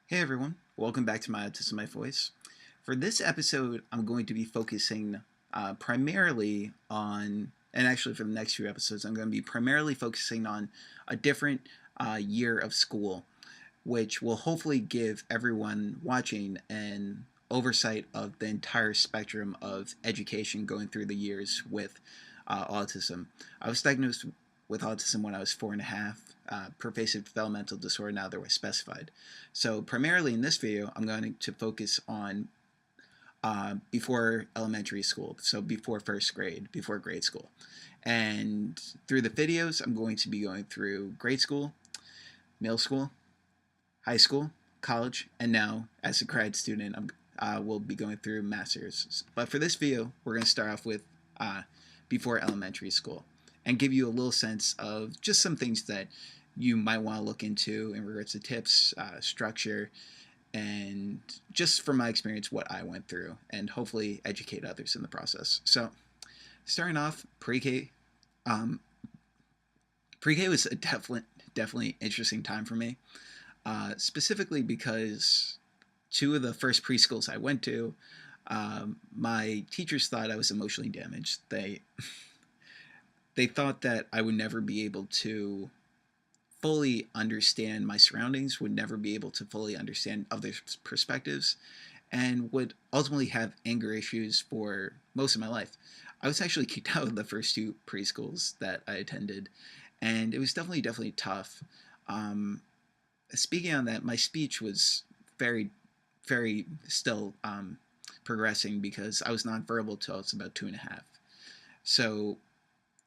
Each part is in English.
Hey everyone, welcome back to my Autism My Voice. For this episode, I'm going to be focusing primarily on, and actually for the next few episodes, I'm going to be primarily focusing on a different year of school, which will hopefully give everyone watching an oversight of the entire spectrum of education going through the years with autism. I was diagnosed with autism when I was 4.5. Pervasive developmental disorder now that was specified. So primarily in this video, I'm going to focus on before elementary school, so before first grade, before grade school. And through the videos, I'm going to be going through grade school, middle school, high school, college, and now as a grad student, we'll be going through master's. But for this video, we're going to start off with before elementary school and give you a little sense of just some things that you might want to look into in regards to tips, structure, and just from my experience, what I went through, and hopefully educate others in the process. So, starting off, pre-K. Um, Pre-K was a definitely interesting time for me, specifically because two of the first preschools I went to, my teachers thought I was emotionally damaged. They thought that I would never be able to fully understand my surroundings, would never be able to fully understand others' perspectives, and would ultimately have anger issues for most of my life. I was actually kicked out of the first two preschools that I attended, and it was definitely tough. Um, Speaking on that, my speech was very still progressing because I was nonverbal till I was about 2.5. So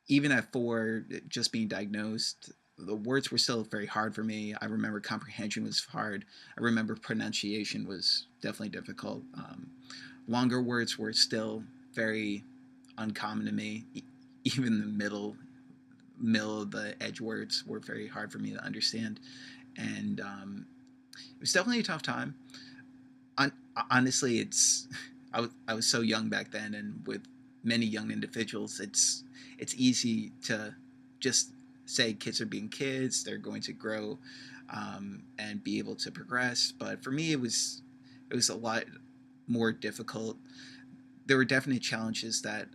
even at 4, just being diagnosed, the words were still very hard for me. I remember comprehension was hard. I remember pronunciation was definitely difficult. Longer words were still very uncommon to me. Even the middle of the edge words were very hard for me to understand, and it was definitely a tough time. Honestly, I was so young back then, and with many young individuals, it's easy to just say kids are being kids. They're going to grow and be able to progress. But for me, it was a lot more difficult. There were definite challenges that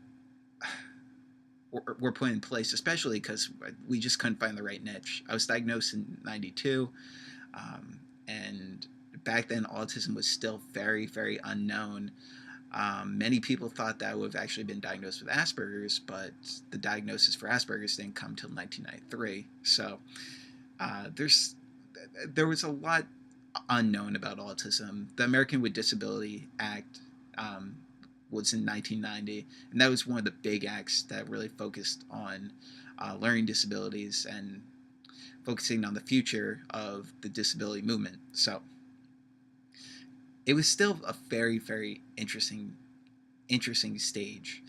were put in place, especially because we just couldn't find the right niche. I was diagnosed in '92, and back then autism was still very unknown. Many people thought that I would have actually been diagnosed with Asperger's, but the diagnosis for Asperger's didn't come till 1993. So there's there was a lot unknown about autism. The American with Disability Act um, was in 1990, and that was one of the big acts that really focused on learning disabilities and focusing on the future of the disability movement. So it was still a very interesting stage,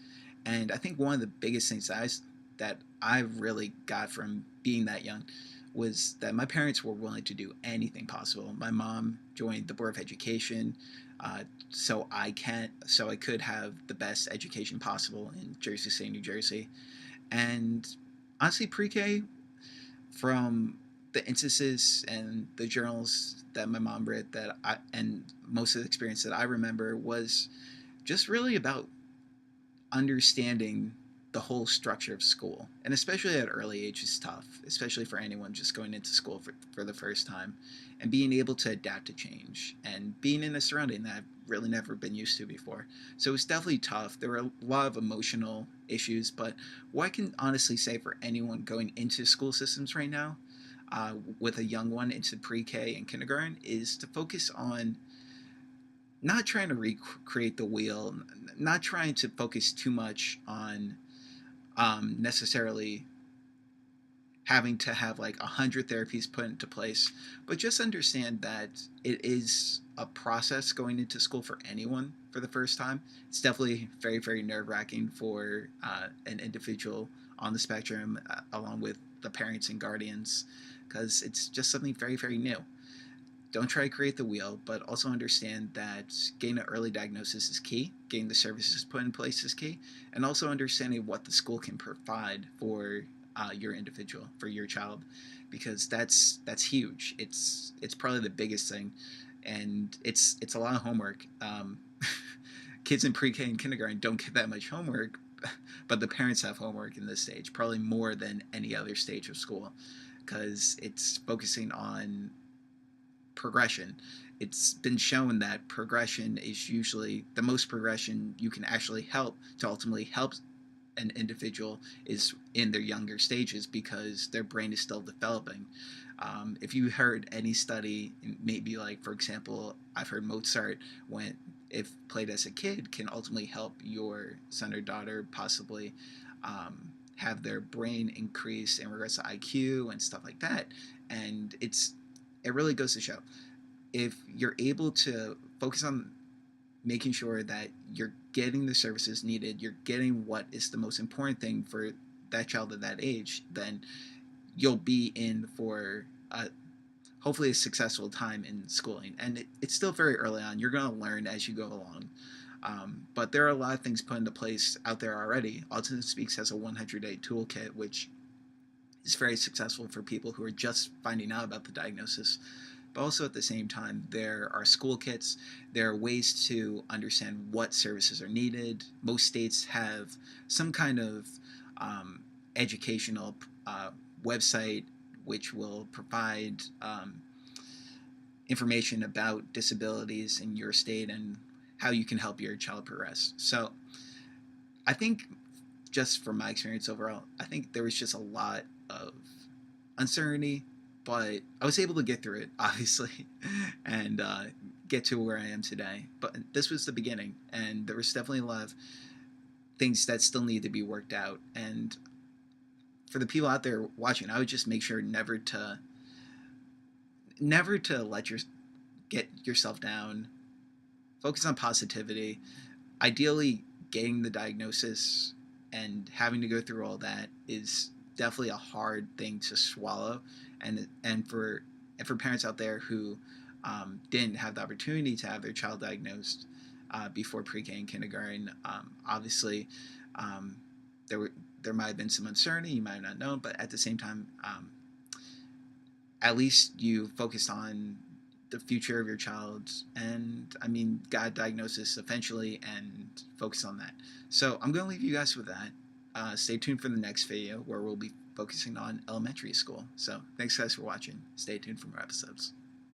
and I think one of the biggest things that I really got from being that young was that my parents were willing to do anything possible. My mom joined the Board of Education, so I could have the best education possible in Jersey City, New Jersey. And honestly, pre-K, from the instances and the journals that my mom read, and most of the experience that I remember was just really about understanding the whole structure of school. And especially at early age is tough, especially for anyone just going into school for the first time, and being able to adapt to change and being in a surrounding that I've really never been used to before. So it's definitely tough. There were a lot of emotional issues, but what I can honestly say for anyone going into school systems right now, with a young one into pre-K and kindergarten, is to focus on not trying to recreate the wheel, not trying to focus too much on necessarily having to have like 100 therapies put into place, but just understand that it is a process going into school for anyone for the first time. It's definitely very nerve wracking for an individual on the spectrum, along with the parents and guardians, because it's just something very new. Don't try to create the wheel, but also understand that getting an early diagnosis is key, getting the services put in place is key, and also understanding what the school can provide for your individual, for your child, because that's huge. It's probably the biggest thing. and it's a lot of homework. Kids in pre-K and kindergarten don't get that much homework, but the parents have homework in this stage, probably more than any other stage of school, because it's focusing on progression. It's been shown that progression is usually the most progression you can actually help to ultimately help an individual is in their younger stages because their brain is still developing. If you heard any study, maybe like for example, I've heard Mozart when if played as a kid can ultimately help your son or daughter possibly have their brain increase in regards to IQ and stuff like that. And it really goes to show if you're able to focus on making sure that you're getting the services needed, you're getting what is the most important thing for that child at that age, then you'll be in for hopefully a successful time in schooling. And it's still very early on. You're going to learn as you go along. But there are a lot of things put into place out there already. Autism Speaks has a 100-day toolkit, which is very successful for people who are just finding out about the diagnosis. But also at the same time, there are school kits. There are ways to understand what services are needed. Most states have some kind of educational website which will provide information about disabilities in your state and how you can help your child progress. So I think just from my experience overall, I think there was just a lot of uncertainty, but I was able to get through it, obviously, and get to where I am today. But this was the beginning, and there was definitely a lot of things that still need to be worked out. And for the people out there watching, I would just make sure never to get yourself down. Focus on positivity. Ideally, getting the diagnosis and having to go through all that is definitely a hard thing to swallow, and for parents out there who didn't have the opportunity to have their child diagnosed before pre-K and kindergarten, obviously there might have been some uncertainty, you might have not known, but at the same time, at least you focused on the future of your child and got a diagnosis eventually and focus on that. So I'm going to leave you guys with that. Stay tuned for the next video where we'll be focusing on elementary school. So thanks guys for watching. Stay tuned for more episodes.